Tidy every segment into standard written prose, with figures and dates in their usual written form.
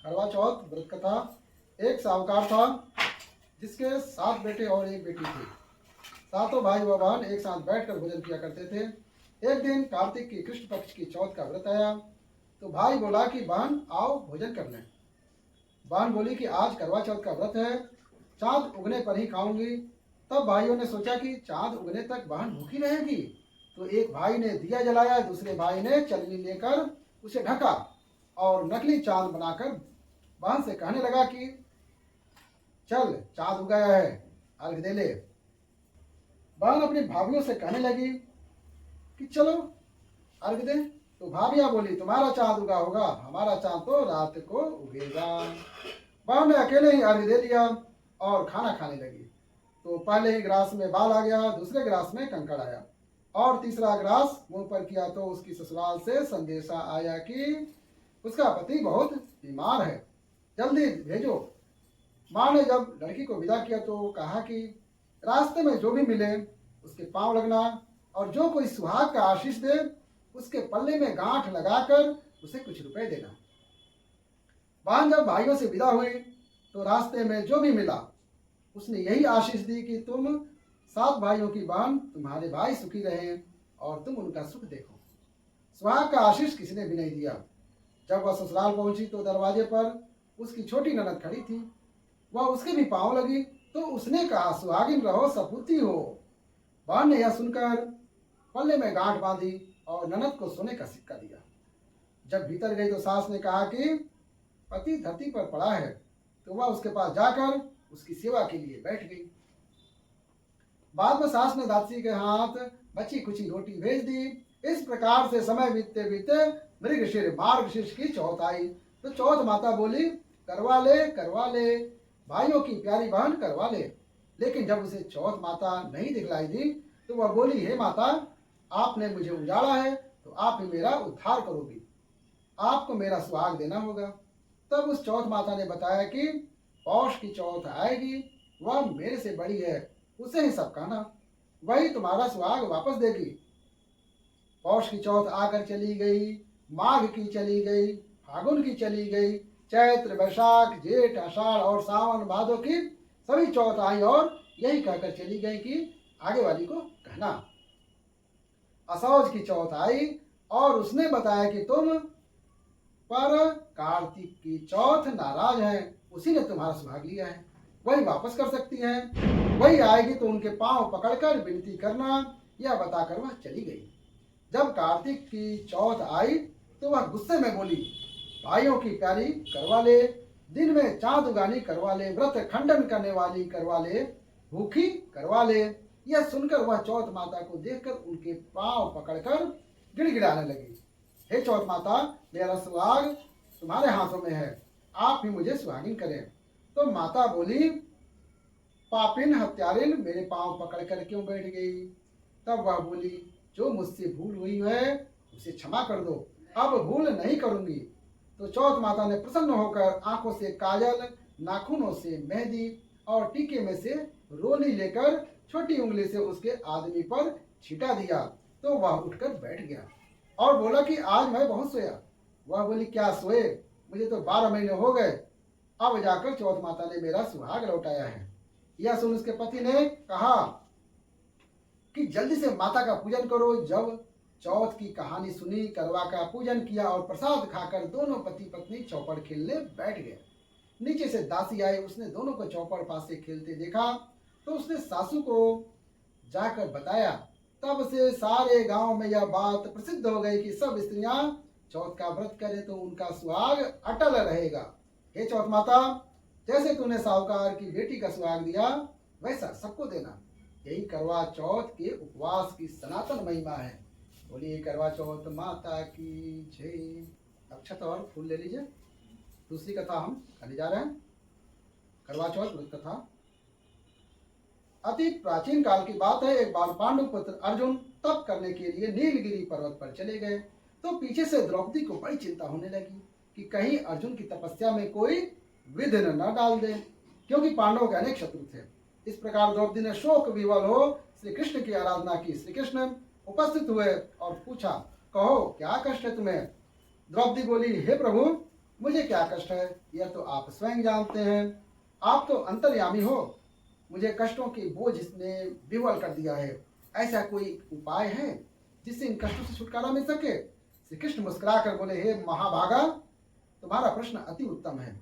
करवा चौथ व्रत कथा। एक साहूकार था जिसके 7 बेटे और 1 बेटी थी। सातों भाई व बहन एक साथ बैठकर भोजन किया करते थे। एक दिन कार्तिक की कृष्ण पक्ष की चौथ का व्रत आया तो भाई बोला कि बहन आओ भोजन कर लें। बहन बोली कि आज करवा चौथ का व्रत है, चांद उगने पर ही खाऊंगी। तब भाइयों ने सोचा कि चांद उगने तक बहन भूखी रहेगी, तो एक भाई ने दिया जलाया, दूसरे भाई ने चलनी लेकर उसे ढका और नकली चांद बनाकर बहन से कहने लगा कि चल चांद उग गया है, अर्घ दे ले। बहन अपनी भाभियों से कहने लगी कि चलो अर्घ दे। तो भाभियां बोली तुम्हारा चांद उगा होगा, हमारा चांद तो रात को उगेगा। बहन ने अकेले ही अर्घ दे लिया और खाना खाने लगी। तो पहले ही गिलास में बाल आ गया, दूसरे गिलास में कंकड़ आया और तीसरा गिलास मुंह पर किया तो उसकी ससुराल से संदेशा आया कि उसका पति बहुत बीमार है, जल्दी भेजो। माँ ने जब लड़की को विदा किया तो कहा कि रास्ते में जो भी मिले उसके पांव लगना और जो कोई सुहाग का आशीष दे उसके पल्ले में गांठ लगाकर उसे कुछ रुपए देना। बहन जब भाइयों से विदा हुई तो रास्ते में जो भी मिला उसने यही आशीष दी कि तुम 7 भाइयों की बहन, तुम्हारे भाई सुखी रहें और तुम उनका सुख देखो। सुहाग का आशीष किसी ने भी नहीं दिया। जब वह ससुराल पहुंची तो दरवाजे पर उसकी छोटी ननद खड़ी थी। वह उसके भी पांव लगी तो उसने कहा सुहागिन रहो सपूती हो। बहन ने यह सुनकर पल्ले में गांठ बांधी और ननद को सोने का सिक्का दिया। जब भीतर गई तो सास ने कहा कि पति धरती पर पड़ा है, तो वह उसके पास जाकर उसकी सेवा के लिए बैठ गई। बाद में सास ने दासी के हाथ बची कुची रोटी भेज दी। इस प्रकार से समय बीतते बीतते मृगशीर मार्गशीर्ष की चौथ आई तो चौथ माता बोली करवा ले भाइयों की प्यारी बहन करवा ले। लेकिन जब उसे चौथ माता नहीं दिखलाई दी तो वह बोली हे माता, आपने मुझे उजाड़ा है तो आप ही मेरा उद्धार करोगी, आपको मेरा सुहाग देना होगा। तब उस चौथ माता ने बताया कि पौष की चौथ आएगी, वह मेरे से बड़ी है, उसे ही सब कहना, वही तुम्हारा सुहाग वापस देगी। पौष की चौथ आकर चली गई, माघ की चली गई, फागुन की चली गई, चैत्र बैसाख जेठ आषाढ़ और सावन भादों की सभी चौथ आई और यही कहकर चली गई कि आगे वाली को कहना। असौज की चौथ आई और उसने बताया कि तुम पर कार्तिक की चौथ नाराज है, उसी ने तुम्हारा सुहाग लिया है, वही वापस कर सकती है। वही आएगी तो उनके पांव पकड़कर विनती करना, यह बताकर वह चली गई। जब कार्तिक की चौथ आई तो वह गुस्से में बोली भाइयों की प्यारी करवा ले, दिन में चांद उगानी करवा ले, व्रत खंडन करने वाली करवा ले, भूखी करवा ले। यह सुनकर वह चौथ माता को देखकर उनके पांव पकड़कर गिड़गिड़ाने लगी, हे चौथ माता, मेरा सुहाग तुम्हारे हाथों में है, आप ही मुझे सुहागिन करें। तो माता बोली पापिन हत्यारिन, मेरे पांव पकड़कर क्यों बैठ गई। तब वह बोली जो मुझसे भूल हुई है उसे क्षमा कर दो, अब भूल नहीं करूंगी। तो चौथ माता ने प्रसन्न होकर आंखों से काजल, नाखूनों से मेहंदी और टीके में से रोली लेकर छोटी उंगली से उसके आदमी पर छिटा दिया तो वह उठकर बैठ गया और बोला कि आज मैं बहुत सोया। वह बोली क्या सोए, मुझे तो 12 महीने हो गए, अब जाकर चौथ माता ने मेरा सुहाग लौटाया है। यह सुन उसके पति ने कहा कि जल्दी से माता का पूजन करो। जब चौथ की कहानी सुनी, करवा का पूजन किया और प्रसाद खाकर दोनों पति पत्नी चौपड़ खेलने बैठ गए। नीचे से दासी आई, उसने दोनों को चौपड़ पास से खेलते देखा तो उसने सासू को जाकर बताया। तब से सारे गांव में यह बात प्रसिद्ध हो गई कि सब स्त्रियां चौथ का व्रत करें तो उनका सुहाग अटल रहेगा। हे चौथ माता, जैसे तूने साहूकार की बेटी का सुहाग दिया वैसा सबको देना। यही करवा चौथ के उपवास की सनातन महिमा है। बोलिए करवा चौथ माता की जय। अक्षत और फूल ले लीजिए। दूसरी कथा हम करने जा रहे हैं, करवा चौथ व्रत कथा। अति प्राचीन काल की बात है। एक बार पांडु पुत्र अर्जुन तप करने के लिए नीलगिरी पर्वत पर चले गए तो पीछे से द्रौपदी को बड़ी चिंता होने लगी कि कहीं अर्जुन की तपस्या में कोई विघ्न न डाल दे, क्योंकि पांडवों के अनेक शत्रु थे। इस प्रकार द्रौपदी ने शोक विवल हो श्री कृष्ण की आराधना की। श्री कृष्ण उपस्थित हुए और पूछा कहो क्या कष्ट है तुम्हें। द्रौपदी बोली हे प्रभु, मुझे क्या कष्ट है यह तो आप स्वयं जानते हैं। आप तो अंतर्यामी हो। मुझे कष्टों के बोझ ने विह्वल कर दिया है। ऐसा कोई उपाय है जिससे इन कष्टों से छुटकारा मिल सके? श्री कृष्ण मुस्कुराकर बोले, हे महाभागा, तुम्हारा प्रश्न अति उत्तम है।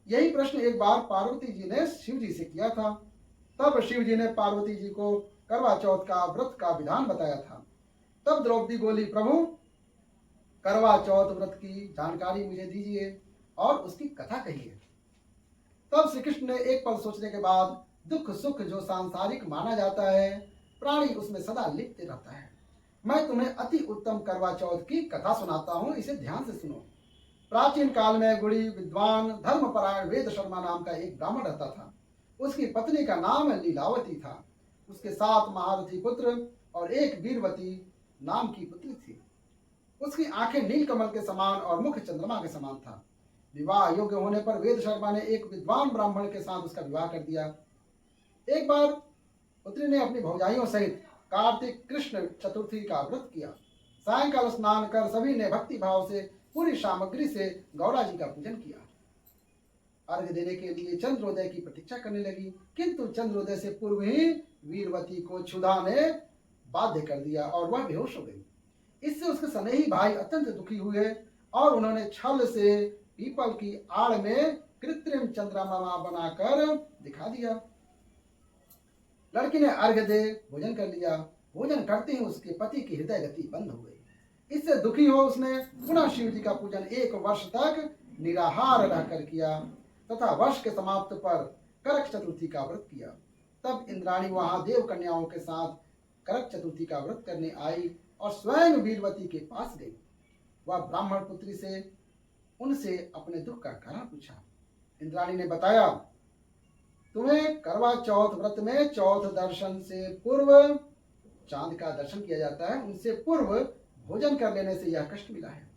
यही प्रश्न एक बार पार्वती जी ने शिव जी से किया था। तब शिव जी ने पार्वती जी को करवा चौथ का व्रत का विधान बताया था। तब द्रौपदी बोली, प्रभु करवा चौथ व्रत की जानकारी मुझे दीजिए और उसकी कथा कहिए। तब श्री कृष्ण ने एक पल सोचने के बाद, दुख सुख जो सांसारिक माना जाता है, प्राणी उसमें सदा लिप्त रहता है। मैं तुम्हें अति उत्तम करवा चौथ की कथा सुनाता हूँ, इसे ध्यान से सुनो। प्राचीन काल में गुणी विद्वान धर्मपरायण वेद शर्मा नाम का एक ब्राह्मण रहता था। उसकी पत्नी का नाम लीलावती था। उसके 7 महारथी पुत्र और एक वीरवती नाम की पुत्री थी। उसकी आंखें नीलकमल के समान और मुख चंद्रमा के समान था। विवाह योग्य होने पर वेद शर्मा ने एक विद्वान ब्राह्मण के साथ उसका विवाह कर दिया। एक बार पुत्री ने अपनी भौजाइयों सहित कार्तिक कृष्ण चतुर्थी का व्रत किया। सायंकाल स्नान कर सभी ने भक्ति भाव से पूरी सामग्री से गौरा जी का पूजन किया। अर्घ देने के लिए चंद्रोदय की प्रतीक्षा करने लगी, किंतु चंद्रोदय से पूर्व ही वीरवती को क्षुधा ने बाध्य कर दिया और वह बेहोश हो गई। इससे उसके स्नेही भाई अत्यंत दुखी हुए और उन्होंने छल से पीपल की आड़ में कृत्रिम चंद्रमा बनाकर दिखा दिया। लड़की ने अर्घ दे भोजन कर लिया। भोजन करते ही उसके पति की हृदय गति बंद हो गई। इससे दुखी हो उसने पुनः शिव जी का पूजन 1 वर्ष तक निराहार रहकर किया तथा वर्ष के समाप्त पर करक चतुर्थी का व्रत किया। तब इंद्राणी वहां देव कन्याओं के साथ करक चतुर्थी का व्रत करने आई और स्वयं वीरवती के पास गई। वह ब्राह्मण पुत्री से उनसे अपने दुख का कारण पूछा। इंद्राणी ने बताया, तुम्हें करवा चौथ व्रत में चौथ दर्शन से पूर्व चांद का दर्शन किया जाता है, उनसे पूर्व भोजन कर लेने से यह कष्ट मिला है।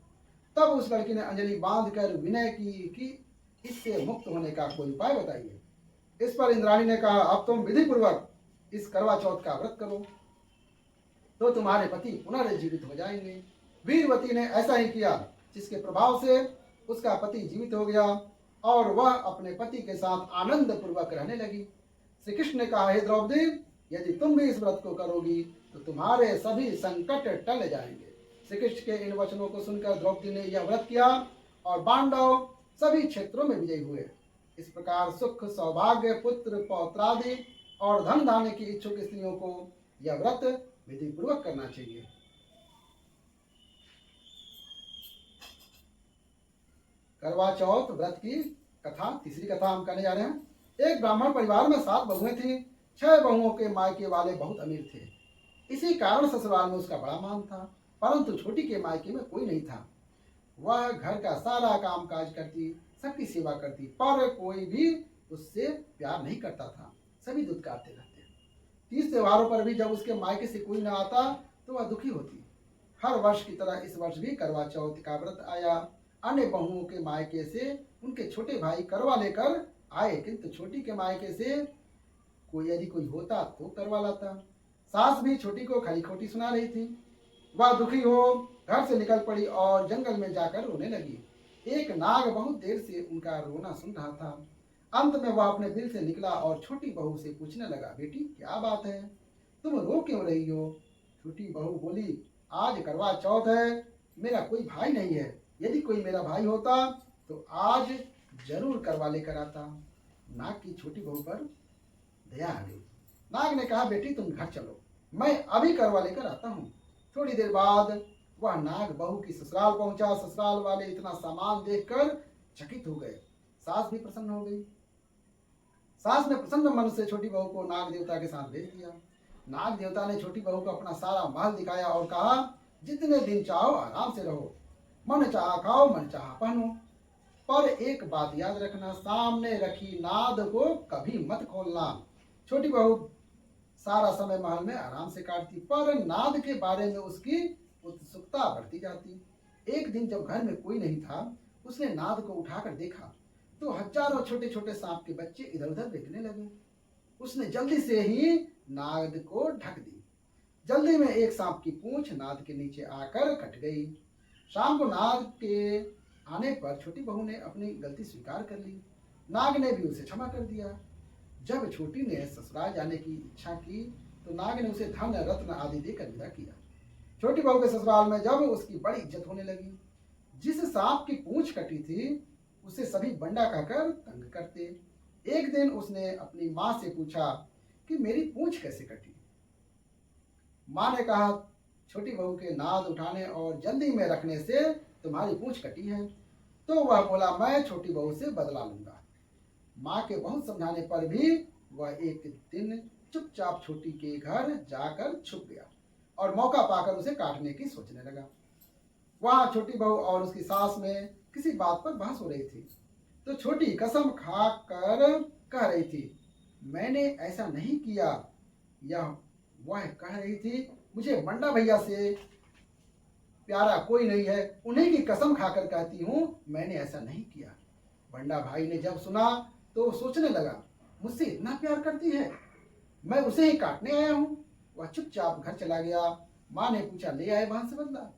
तब उस लड़की ने अंजलि बांधकर विनय की कि इससे मुक्त होने का कोई उपाय बताइए। इस पर इंद्राणी ने कहा, अब तुम विधि पूर्वक इस करवा चौथ का व्रत करो तो तुम्हारे पति पुनर्जीवित हो जाएंगे। वीरवती ने ऐसा ही किया, जिसके प्रभाव से उसका पति जीवित हो गया और वह अपने पति के साथ आनंद पूर्वक रहने लगी। श्री कृष्ण ने कहा, हे द्रौपदी, यदि तुम भी इस व्रत को करोगी तो तुम्हारे सभी संकट टल जाएंगे। श्री कृष्ण के इन वचनों को सुनकर द्रौपदी ने यह व्रत किया और पांडव सभी क्षेत्रों में विजयी हुए। इस प्रकार सुख सौभाग्य पुत्र पौत्रादि और धन धान्य की इच्छुक स्त्रियों को यह व्रत विधि पूर्वक करना चाहिए। करवा चौथ व्रत की कथा, तीसरी कथा हम करने जा रहे हैं। एक ब्राह्मण परिवार में 7 बहुएं थी। 6 बहुओं के मायके वाले बहुत अमीर थे। इसी कारण ससुराल में उसका बड़ा मान था, परंतु छोटी के मायके में कोई नहीं था। वह घर का सारा काम काज करती, सबकी सेवा करती, पर कोई भी उससे प्यार नहीं करता था। सभी दुत्कारते रहते। 30 त्योहारों पर भी जब उसके मायके से कोई न आता तो वह दुखी होती। हर वर्ष की तरह इस वर्ष भी करवा चौथ का व्रत आया। अन्य बहुओं के मायके से उनके छोटे भाई करवा लेकर आए, किंतु छोटी के मायके से यदि कोई होता तो करवा लाता। सास भी छोटी को खरी खोटी सुना रही थी। वह दुखी हो घर से निकल पड़ी और जंगल में जाकर रोने लगी। एक नाग बहुत देर से उनका रोना सुन रहा था। अंत में वह अपने दिल से निकला और छोटी बहू से पूछने लगा, बेटी क्या बात है, तुम रो क्यों रही हो? छोटी बहू बोली, आज करवा चौथ है, मेरा कोई भाई नहीं है। यदि कोई मेरा भाई होता तो आज जरूर करवा लेकर आता। नाग की छोटी बहू पर दया आ गई। नाग ने कहा, बेटी तुम घर चलो, मैं अभी करवा लेकर आता हूँ। थोड़ी देर बाद वह नाग बहू की ससुराल पहुंचा। ससुराल वाले इतना सामान देखकर चकित हो गए। सास भी प्रसन्न हो गई। सास ने प्रसन्न मन से छोटी बहू को नाग देवता के साथ भेज दिया। नाग देवता ने छोटी बहू को अपना सारा महल दिखाया और कहा, जितने दिन चाहो आराम से रहो, मन चाहा खाओ, मन चाहा पहनो, पर एक बात याद रखना, सामने रखी नाद को कभी मत खोलना। छोटी बहू सारा समय महल में आराम से काटती, पर नाद के बारे में उसकी उत्सुकता बढ़ती जाती। एक दिन जब घर में कोई नहीं था, उसने नाद को उठाकर देखा तो हजारों छोटे छोटे सांप के बच्चे इधर उधर देखने लगे। उसने जल्दी से ही नाद को ढक दी। जल्दी में एक सांप की पूंछ नाद के नीचे आकर कट गई। शाम को नाद के आने पर छोटी बहू ने अपनी गलती स्वीकार कर ली। नाग ने भी उसे क्षमा कर दिया। जब छोटी ने ससुराल जाने की इच्छा की तो नाग ने उसे धन रत्न आदि देकर विदा किया। छोटी बहू के ससुराल में जब उसकी बड़ी इज्जत होने लगी। जिस सांप की पूंछ कटी थी उसे सभी बंडा कहकर तंग करते। एक दिन उसने अपनी माँ से पूछा कि मेरी पूंछ कैसे कटी। माँ ने कहा, छोटी बहू के नाद उठाने और जल्दी में रखने से तुम्हारी पूंछ कटी है। तो वह बोला, मैं छोटी बहू से बदला लूंगा। माँ के बहुत समझाने पर भी वह एक दिन चुपचाप छोटी के घर जाकर छुप गया और मौका पाकर उसे काटने की सोचने लगा। वहां छोटी बहू और उसकी सास में किसी बात पर बहस हो रही थी। तो छोटी कसम खा कर कह रही थी, मैंने ऐसा नहीं किया। यह वह कह रही थी, मुझे बंडा भैया से प्यारा कोई नहीं है, उन्हीं की कसम खाकर कहती हूँ मैंने ऐसा नहीं किया। बंडा भाई ने जब सुना तो सोचने लगा, मुझसे इतना प्यार करती है, मैं उसे ही काटने आया हूँ। वह चुपचाप घर चला गया। माँ ने पूछा, ले आए बहन से बदला?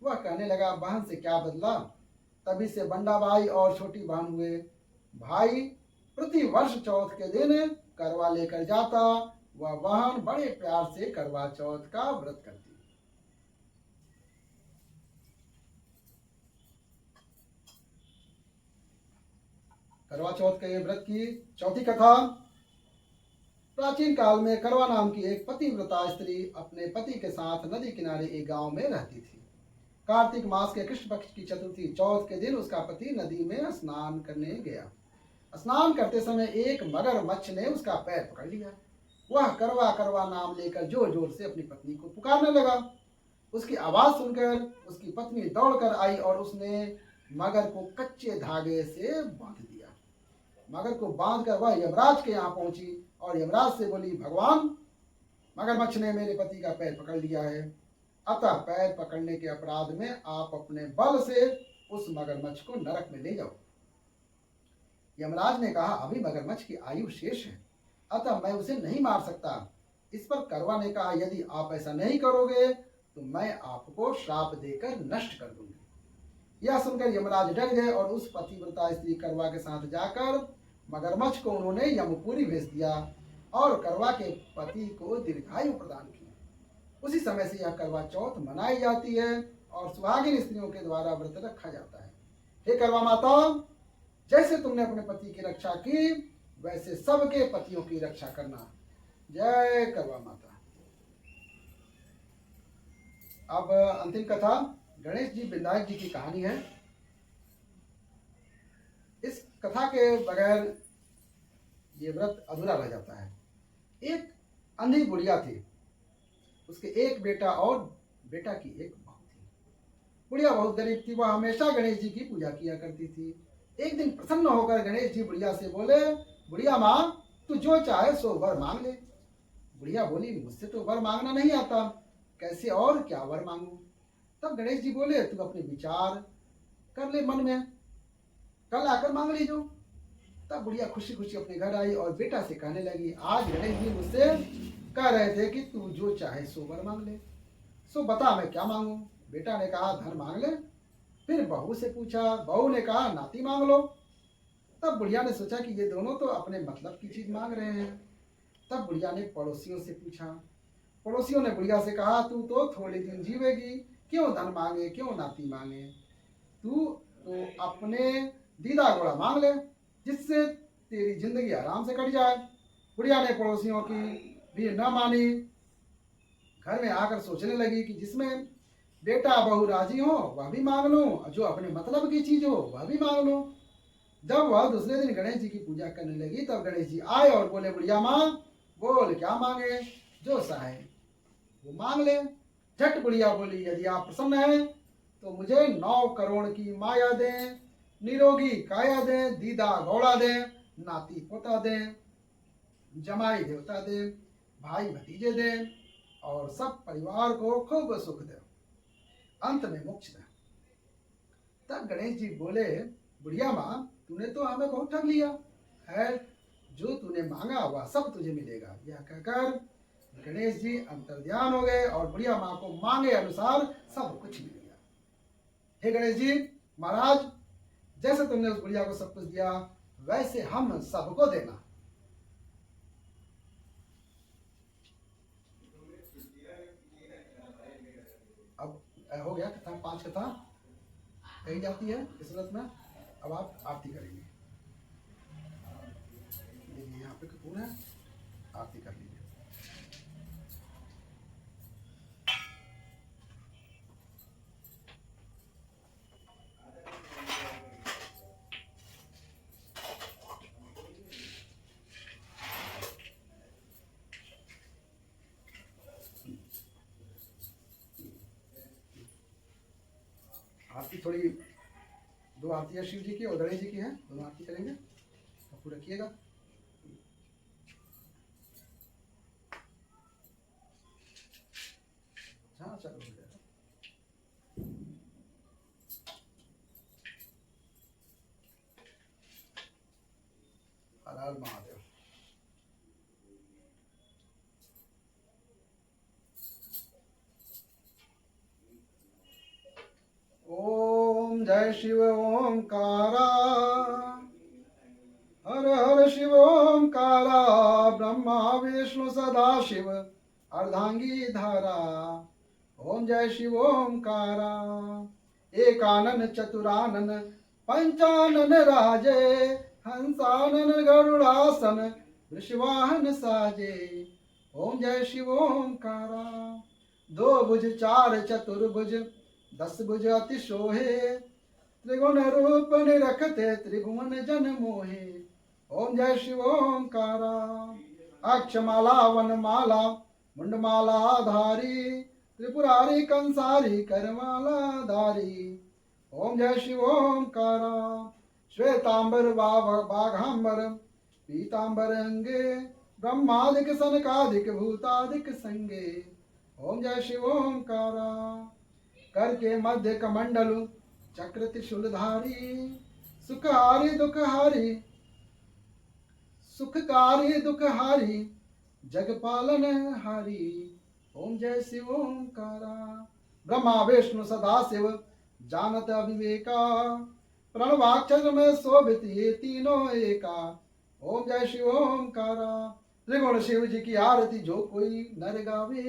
वह कहने लगा, बहन से क्या बदला। तभी से बंडा भाई और छोटी बहन हुए। भाई प्रति वर्ष चौथ के दिन करवा लेकर जाता, वह बहन बड़े प्यार से करवा चौथ का व्रत करती। करवा चौथ के व्रत की चौथी कथा। प्राचीन काल में करवा नाम की एक पतिव्रता स्त्री अपने पति के साथ नदी किनारे एक गांव में रहती थी। कार्तिक मास के कृष्ण पक्ष की चतुर्थी चौथ के दिन उसका पति नदी में स्नान करने गया। स्नान करते समय एक मगरमच्छ ने उसका पैर पकड़ लिया। वह करवा करवा नाम लेकर जोर जोर से अपनी पत्नी को पुकारने लगा। उसकी आवाज सुनकर उसकी पत्नी दौड़कर आई और उसने मगर को कच्चे धागे से बांध दिया। मगर को बांधकर वह यमराज के यहाँ पहुंची और यमराज से बोली, भगवान, मगरमच्छ ने मेरे पति का पैर पकड़ लिया है, अतः पैर पकड़ने के अपराध में आप अपने बल से उस मगरमच्छ को नरक में ले जाओ। यमराज ने कहा, अभी मगरमच्छ की आयु शेष है, अतः मैं उसे नहीं मार सकता। इस पर करवा ने कहा, यदि आप ऐसा नहीं करोगे तो मैं आपको श्राप देकर नष्ट कर दूंगी। यह सुनकर यमराज डर गए और उस पतिव्रता स्त्री करवा के साथ जाकर मगरमच्छ को उन्होंने यमपुरी भेज दिया और करवा के पति को दीर्घायु प्रदान की। उसी समय से यह करवा चौथ मनाई जाती है और सुहागिन स्त्रियों के द्वारा व्रत रखा जाता है। हे करवा माता, जैसे तुमने अपने पति की रक्षा की वैसे सबके पतियों की रक्षा करना। जय करवा माता। अब अंतिम कथा गणेश जी विनायक जी की कहानी है। इस कथा के बगैर ये व्रत अधूरा रह जाता है। एक अंधी बुढ़िया थी, उसके एक बेटा और बेटा की एक बहू थी। बुढ़िया बहुत गरीब थी, वह हमेशा गणेश जी की पूजा किया करती थी। एक दिन प्रसन्न होकर गणेश जी बुढ़िया से बोले, बुढ़िया माँ, तू जो चाहे सो वर मांग ले। बुढ़िया बोली, मुझसे तो वर मांगना नहीं आता, कैसे और क्या वर मांगू। तब गणेश जी बोले, तू अपने विचार कर ले मन में, कल आकर मांग लीजो। तब बुढ़िया खुशी खुशी अपने घर आई और बेटा से कहने लगी, आज गणेश जी मुझसे कह रहे थे कि तू जो चाहे सो वर मांग ले, सो बता मैं क्या मांगू। बेटा ने कहा, धन मांग ले। फिर बहू से पूछा, बहू ने कहा, नाती मांग लो। तब बुढ़िया ने सोचा कि ये दोनों तो अपने मतलब की चीज मांग रहे हैं। तब बुढ़िया ने पड़ोसियों से पूछा। पड़ोसियों ने बुढ़िया से कहा, तू तो थोड़े दिन जीवेगी, क्यों धन मांगे, क्यों नाती मांगे, तू तो अपने दीदा घोड़ा मांग ले, जिससे तेरी जिंदगी आराम से कट जाए। बुढ़िया ने पड़ोसियों की भी न मानी। घर में आकर सोचने लगी कि जिसमें बेटा बहू राजी हो वह भी मांग लो, जो अपने मतलब की चीज हो वह भी मांग लो। जब वह दूसरे दिन गणेश जी की पूजा करने लगी तब गणेश जी आए और बोले, बुढ़िया माँ, बोल क्या मांगे, जो चाहे वो मांग ले। झट बुढ़िया बोली, यदि आप प्रसन्न हैं तो मुझे 9 करोड़ की माया दें, निरोगी काया दें, दीदा घोड़ा दें, नाती पोता दें, जमाई देवता दें, भाई भतीजे दें और सब परिवार को खूब सुख दें, अंत में मोक्ष दें। तब गणेश जी बोले, बुढ़िया माँ, तूने तो हमें बहुत ठग लिया है, जो तूने मांगा वह सब तुझे मिलेगा। यह कहकर गणेश जी अंतर्ध्यान हो गए और बुढ़िया माँ को मांगे अनुसार सब कुछ मिल गया। हे गणेश जी महाराज, जैसे तुमने उस बुढ़िया को सब कुछ दिया वैसे हम सबको देना। अब हो गया कथा, 5 कथा कही जाती है इस व्रत में। अब आप आरती करेंगे। देखिए यहाँ पे कपूर है, आरती कर लीजिए। आरती थोड़ी, 2 आरती है शिव जी की और गणेश जी की है, दोनों आरती करेंगे। कपूर रखिएगा। हाँ चलो हो जाएगा। हर हर महादेव। ओम जय शिव ओमकारा, हर हर शिव ओमकारा, ब्रह्मा विष्णु सदा शिव अर्धांगी धारा। ओम जय शिव ओमकारा, एकानन चतुरानन पंचानन राजे, हंसानन गरुड़ासन वृषवाहन साजे। ओम जय शिव ओमकारा, 2 भुज 4 चतुर्भुज 10 भुज अति शोहे, त्रिगुण रूप निरखते त्रिभुवन जन मोहे। ओम जय शिव ओमकारा, अक्षमाला वनमाला मुंडमाला धारी, त्रिपुरारी कंसारी करमाला धारी। ओम जय शिव ओमकारा, श्वेतांबर बाघांबर पीतांबर अंगे, ब्रह्मादिक सनकादिक भूतादिक संगे। ओम जय शिव ओमकारा, कर के मध्य कमंडल चक्र त्रिशूलधारी, सुखहारी दुखहारी सुखकारी दुखहारी जगपालन हारी। ओम जय शिव ओमकारा, ब्रह्मा विष्णु सदा शिव जानत अविवेका, प्रणवाक्षर में शोभित ये तीनों एका। ओम जय शिव ओमकारा, त्रिगुण शिव जी की आरती जो कोई नर गावे,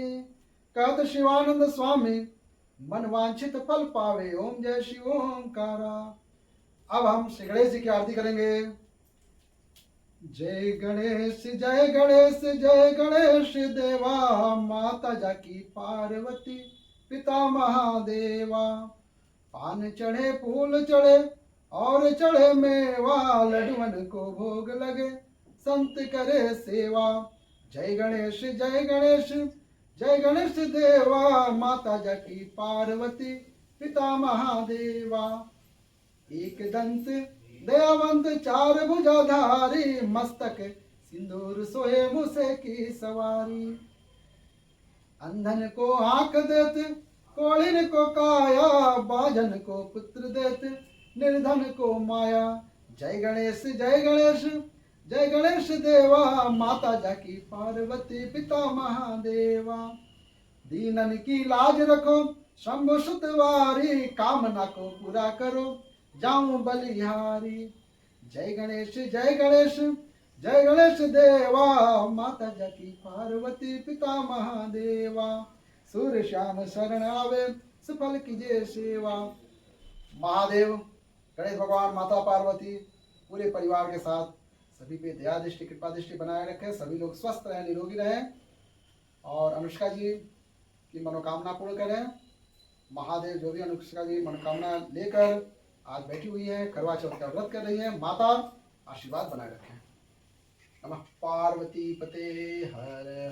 कहत शिवानंद स्वामी मन वांछित फल पावे। ओम जय शिव ओमकारा। अब हम श्री गणेश जी की आरती करेंगे। जय गणेश जय गणेश जय गणेश देवा, माता जाकी पार्वती पिता महादेवा। पान चढ़े फूल चढ़े और चढ़े मेवा, लड्डुअन को भोग लगे संत करे सेवा। जय गणेश जय गणेश जय गणेश देवा, माता जाकी पार्वती पिता महादेवा। एक दंत दयावंत 4 भुजाधारी, मस्तक सिंदूर सोए मुसे की सवारी। अंधन को आंख देत कोढ़िन को काया, बाजन को पुत्र देत निर्धन को माया। जय गणेश जय गणेश जय गणेश देवा, माता जाकी पार्वती पिता महादेवा। दीनन की लाज रखो शंभु सुतवारी, कामना को पूरा करो जाऊं बलिहारी। जय गणेश जय गणेश जय गणेश देवा, माता जाकी पार्वती पिता महादेवा। सूर्य श्याम शरण आवे सफल कीजिए सेवा। महादेव गणेश भगवान माता पार्वती पूरे परिवार के साथ सभी पे दया दृष्टि कृपा दृष्टि बनाए रखें, सभी लोग स्वस्थ रहें निरोगी रहें और अनुष्का जी की मनोकामना पूर्ण करें। महादेव जो भी अनुष्का जी मनोकामना लेकर आज बैठी हुई है, करवा चौथ का व्रत कर रही है, माता आशीर्वाद बनाए रखें। नमः पार्वती पते हर